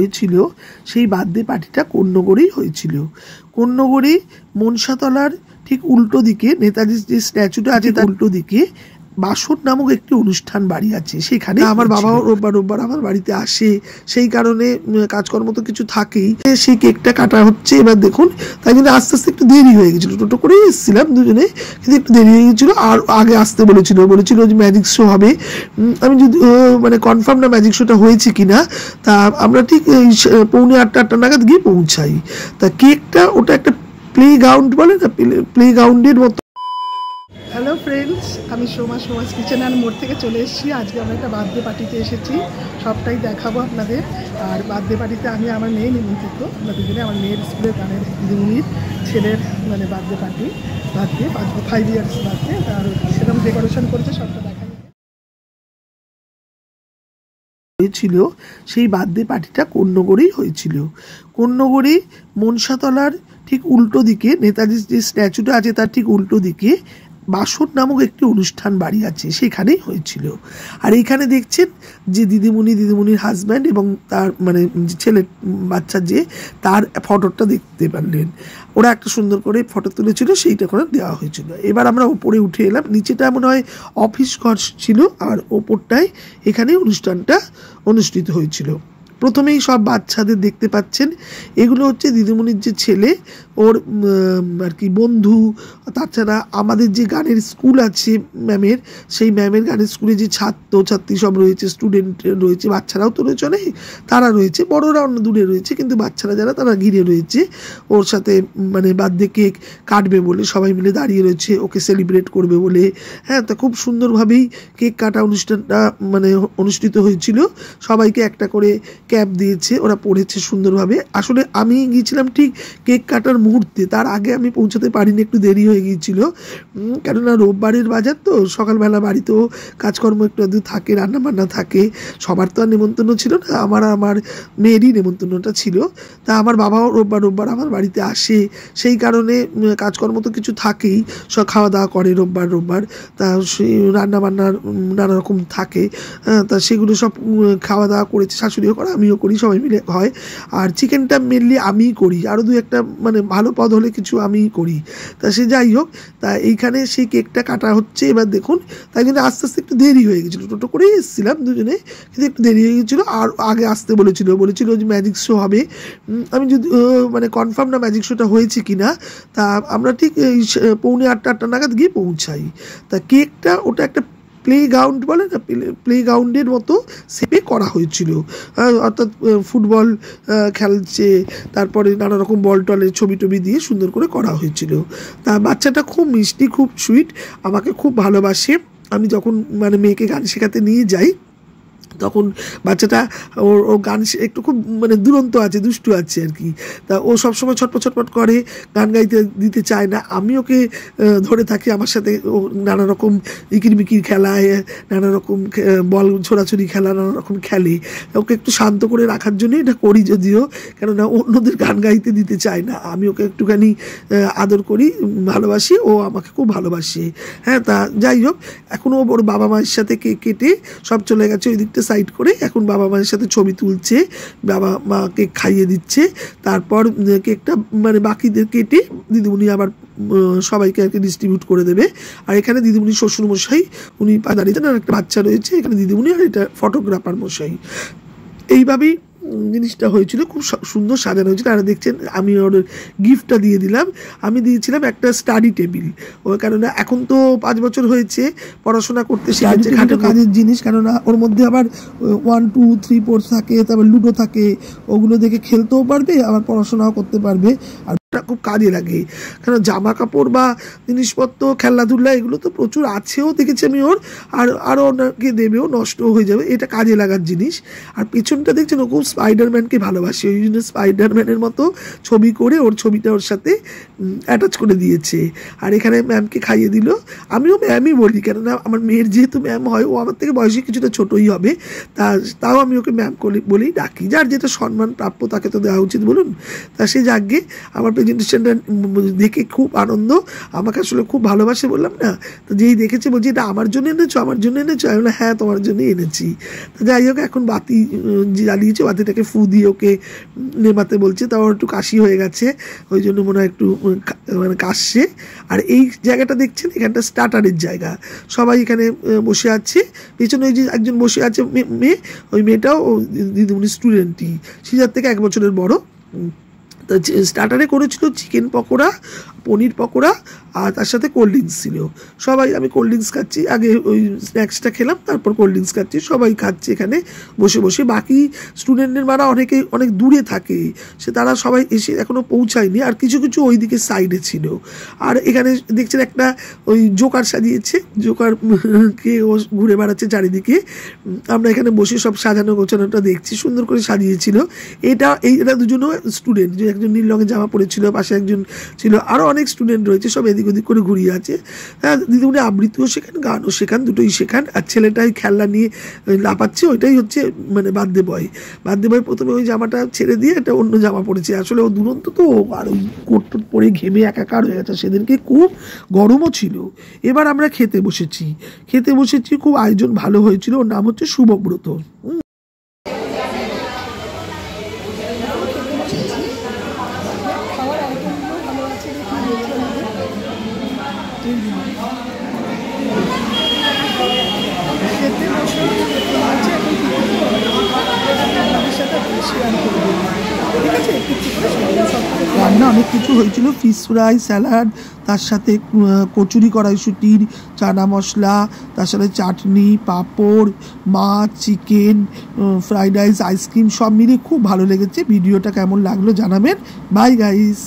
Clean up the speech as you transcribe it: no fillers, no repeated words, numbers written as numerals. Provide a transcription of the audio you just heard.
হয়েছিল সেই বার্থডে পার্টিটা কোন্নগরেই হয়েছিল। কোন্নগরে মনসাতলার ঠিক উল্টো দিকে নেতাজির যে স্ট্যাচুটা আছে তার উল্টো দিকে বাসর নামক একটি অনুষ্ঠান বাড়ি আছে, সেখানে আমার বাবাও রোববার রোববার আমার বাড়িতে আসে, সেই কারণে কাজকর্ম তো কিছু থাকেই। সেই কেকটা কাটা হচ্ছে এবার দেখুন, তাই জন্য আস্তে আস্তে একটু দেরি হয়ে গেছিলো, টোটো করেই এসেছিলাম দুজনে, কিন্তু একটু দেরি হয়ে গেছিলো। আর আগে আসতে বলেছিল যে ম্যাজিক শো হবে, আমি যদি মানে কনফার্ম না ম্যাজিক শোটা হয়েছে কিনা। তা আমরা ঠিক 7:45-8টা নাগাদ গিয়ে পৌঁছাই। তা কেকটা ওটা একটা প্লে গ্রাউন্ড বলে না, প্লে গ্রাউন্ডের মতো। হ্যালো ফ্রেন্ডস, আমি সোমাস কিচেন অ্যান্ড মোড় থেকে চলে এসেছি। আজকে আমরা একটা বার্থডে পার্টিতে এসেছি, সবটাই দেখাবো আপনাদের। আর বার্থডে পার্টিতে আমি আমার মেয়ে নিমন্ত্রিত, আমরা দুজনে আমার মেয়ের স্কুলের গানের দিদিমণির ছেলের মানে বার্থডে পার্টি, 5 ইয়ার্স বার্থডে। আর সেরকম ডেকোরেশন করছে, সবটা দেখা হয়েছিল। সেই বার্থডে পার্টিটা কোন্নগরেই হয়েছিল। কোন্নগরে মনসাতলার ঠিক উল্টো দিকে নেতাজির যে স্ট্যাচুটা আছে তার ঠিক উল্টো দিকে বাসর নামক একটি অনুষ্ঠান বাড়ি আছে, সেখানেই হয়েছিল। আর এইখানে দেখছেন যে দিদিমণির হাজব্যান্ড এবং তার মানে ছেলে বাচ্চার যে তার ফটোটা দেখতে পারলেন, ওরা একটা সুন্দর করে ফটো তুলেছিল, সেইটা করে দেওয়া হয়েছিল। এবার আমরা ওপরে উঠে এলাম, নিচেটা মনে হয় অফিস ঘর ছিল, আর ওপরটায় এখানে অনুষ্ঠানটা অনুষ্ঠিত হয়েছিল। প্রথমেই সব বাচ্চাদের দেখতে পাচ্ছেন, এগুলো হচ্ছে দিদিমণির যে ছেলে, ওর আর কি বন্ধু। তাছাড়া আমাদের যে গানের স্কুল আছে ম্যামের, সেই ম্যামের গানের স্কুলে যে ছাত্রছাত্রী সব রয়েছে, স্টুডেন্ট রয়েছে, বাচ্চারাও তো রয়েছে অনেক, তারা রয়েছে, বড়রা অন্য দূরে রয়েছে, কিন্তু বাচ্চারা যারা তারা ঘিরে রয়েছে ওর সাথে, মানে বার্থডে কেক কাটবে বলে সবাই মিলে দাঁড়িয়ে রয়েছে, ওকে সেলিব্রেট করবে বলে। হ্যাঁ, তা খুব সুন্দরভাবেই কেক কাটা অনুষ্ঠানটা মানে অনুষ্ঠিত হয়েছিল। সবাইকে একটা করে ক্যাপ দিয়েছে, ওরা পড়েছে সুন্দরভাবে। আসলে আমি গিয়েছিলাম ঠিক কেক কাটার মুহূর্তে, তার আগে আমি পৌঁছাতে পারিনি, একটু দেরি হয়ে গিয়েছিল। কেননা রোববারের বাজার তো, সকালবেলা বাড়িতেও কাজকর্ম একটু আধটু থাকে, রান্নাবান্না থাকে, সবার তো আর নেমন্তন্ন ছিল না, আমার মেয়েরই নেমন্তন্নটা ছিল। তা আমার বাবাও রোববার আমার বাড়িতে আসে, সেই কারণে কাজকর্ম তো কিছু থাকেই, সব খাওয়া দাওয়া করে রোববার। তা সেই রান্নাবান্নার নানা রকম থাকে, তা সেগুলো সব খাওয়া দাওয়া করেছে, শাশুড়িও করে, আমিও করি, সবাই মিলে হয়। আর চিকেনটা মেনলি আমিই করি, আরও দু একটা মানে ভালো পদ হলে কিছু আমিই করি। তা সে যাই হোক, তা এইখানে সেই কেকটা কাটা হচ্ছে এবার দেখুন, তাই জন্য আস্তে আস্তে একটু দেরি হয়ে গেছিলো, টোটো করেই এসেছিলাম দুজনে, কিন্তু একটু দেরি হয়ে গেছিলো। আর আগে আসতে বলেছিল যে ম্যাজিক শো হবে, আমি যদি মানে কনফার্ম না ম্যাজিক শোটা হয়েছে কিনা। তা আমরা ঠিক 7:45-8টা নাগাদ গিয়ে পৌঁছাই। তা কেকটা ওটা একটা প্লে গ্রাউন্ড বলে না, প্লে গ্রাউন্ডের মতো শেপে করা হয়েছিল, অর্থাৎ ফুটবল খেলছে, তারপরে নানা রকম বল টলের ছবি টবি দিয়ে সুন্দর করে করা হয়েছিল। তা বাচ্চাটা খুব মিষ্টি, খুব সুইট, আমাকে খুব ভালোবাসে। আমি যখন মানে মেয়েকে গান শেখাতে নিয়ে যাই, তখন বাচ্চাটা ও গান একটু খুব মানে দুরন্ত আছে, দুষ্টু আছে আর কি। তা ও সবসময় ছটপট করে, গান গাইতে দিতে চায় না। আমি ওকে ধরে থাকি, আমার সাথে ও নানা রকম ইকিরমিকির খেলায়, নানা রকম বল ছোড়াছুড়ি খেলা, নানা রকম খেলে। ওকে একটু শান্ত করে রাখার জন্য এটা করি, যদিও কেননা অন্যদের গান গাইতে দিতে চায় না। আমি ওকে একটুখানি আদর করি, ভালোবাসি, ও আমাকে খুব ভালোবাসে। হ্যাঁ, তা যাই হোক, এখনও ওর বাবা মায়ের সাথে কেক কেটে সব চলে গেছে ওই দিকটা সাইড করে, এখন বাবা মায়ের সাথে ছবি তুলছে, বাবা মাকে খাইয়ে দিচ্ছে। তারপর কেকটা মানে বাকিদের কেটে দিদিমণি আবার সবাইকে আর কি ডিস্ট্রিবিউট করে দেবে। আর এখানে দিদিমণির শ্বশুরমশাই, উনি দাঁড়িয়েছেন, আর একটা বাচ্চা রয়েছে এখানে দিদিমণি, আর এটা ফটোগ্রাফার মশাই। এইভাবেই জিনিসটা হয়েছিল, খুব সুন্দর সাজানো হয়েছিল। আর দেখছেন আমি ওর গিফটটা দিয়ে দিলাম, আমি দিয়েছিলাম একটা স্টাডি টেবিল। ওই কেননা এখন তো 5 বছর হয়েছে, পড়াশোনা করতে শিখেছে, খাটো কাজের জিনিস, কেননা ওর মধ্যে আবার 1, 2, 3, 4 থাকে, তারপর লুডো থাকে, ওগুলো দেখে খেলতেও পারবে, আবার পড়াশোনাও করতে পারবে। আর খুব কাজে লাগে, কারণ জামা কাপড় বা জিনিসপত্র খেলাধুলা এগুলো তো প্রচুর আছেও দেখেছি আমি ওর, আর আরও ওনাকে দেবেও, নষ্টও হয়ে যাবে, এটা কাজে লাগার জিনিস। আর পেছনটা দেখছেন ও খুব স্পাইডারম্যানকে ভালোবাসে, ওই জন্য স্পাইডারম্যানের মতো ছবি করে ওর ছবিটা ওর সাথে অ্যাটাচ করে দিয়েছে। আর এখানে ম্যামকে খাইয়ে দিল, আমিও ম্যামই বলি, কেননা আমার মেয়ের যেহেতু ম্যাম হয়, ও আমার থেকে বয়সে কিছুটা ছোটোই হবে, তাও আমি ওকে ম্যাম বলেই ডাকি, যার যেটা সম্মান প্রাপ্য তাকে তো দেওয়া উচিত বলুন। তা সে যাকে আমার প্রেজেন্টেশনটা দেখে খুব আনন্দ, আমাকে আসলে খুব ভালোবাসে বললাম না। তো যেই দেখেছে বলছি এটা আমার জন্য এনেছো, আমার জন্য এনেছো? আমি বললাম হ্যাঁ তোমার জন্যই এনেছি। তো যাই হোক, এখন বাতি জ্বালিয়েছে, বাতিটাকে ফু দিয়ে ওকে নেমাতে বলছে, তাও একটু কাশি হয়ে গেছে, ওই জন্য মনে হয় একটু মানে কাশছে। আর এই জায়গাটা দেখছেন, এখানটা স্টার্টারের জায়গা, সবাই এখানে বসে আছে। পেছনে ওই যে একজন বসে আছে মেয়ে, ওই মেয়েটাও দিদিমণি স্টুডেন্টই, সিজার থেকে 1 বছরের বড়। তো স্টার্টারে করেছিল চিকেন পকোড়া, পনির পকোড়া, আর তার সাথে কোল্ড ড্রিঙ্কস ছিল। সবাই, আমি কোল্ড ড্রিঙ্কস খাচ্ছি, আগে ওই স্ন্যাক্সটা খেলাম, তারপর কোল্ড ড্রিঙ্কস খাচ্ছি, সবাই খাচ্ছে এখানে বসে বসে। বাকি স্টুডেন্টদের মারা অনেকে অনেক দূরে থাকে, তারা সবাই এসে এখনও পৌঁছায়নি, আর কিছু কিছু ওই দিকে সাইডে ছিল। আর এখানে দেখছেন একটা ওই জোকার সাজিয়েছে, জোকারকে ও ঘুরে বেড়াচ্ছে চারিদিকে। আমরা এখানে বসে সব সাজানো গোছানোটা দেখছি, সুন্দর করে সাজিয়েছিল। এরা দুজনও স্টুডেন্ট, যে একজন নীল রঙের জামা পরেছিল, পাশে একজন ছিল, আরও অনেক স্টুডেন্ট রয়েছে, সব এদিক ওদিক করে ঘুরিয়ে আছে। হ্যাঁ, দিদিমণি আবৃত্তিও শেখান, গানও শেখান, দুটোই শেখান। আর ছেলেটাই খেলনা নিয়ে লাপাচ্ছে, ওইটাই হচ্ছে মানে বার্থডে বয়। বার্থডে বয় প্রথমে ওই জামাটা ছেড়ে দিয়ে একটা অন্য জামা পরেছে, আসলে ও দুরন্ত তো, আর ওই কোট টোট পরে ঘেমে একাকার হয়ে গেছে। সেদিনকে খুব গরমও ছিল। এবার আমরা খেতে বসেছি, খুব আয়োজন ভালো হয়েছিল। ওর নাম হচ্ছে শুভব্রত। রান্না অনেক কিছু হয়েছিল, ফিশ ফ্রাই, স্যালাড, তার সাথে কচুরি, কড়াইশুটির চানা মশলা, তার সাথে চাটনি, পাঁপড়, মাছ, চিকেন, ফ্রাইড রাইস, আইসক্রিম, সব মিলিয়ে খুব ভালো লেগেছে। ভিডিওটা কেমন লাগলো জানাবেন। Bye guys.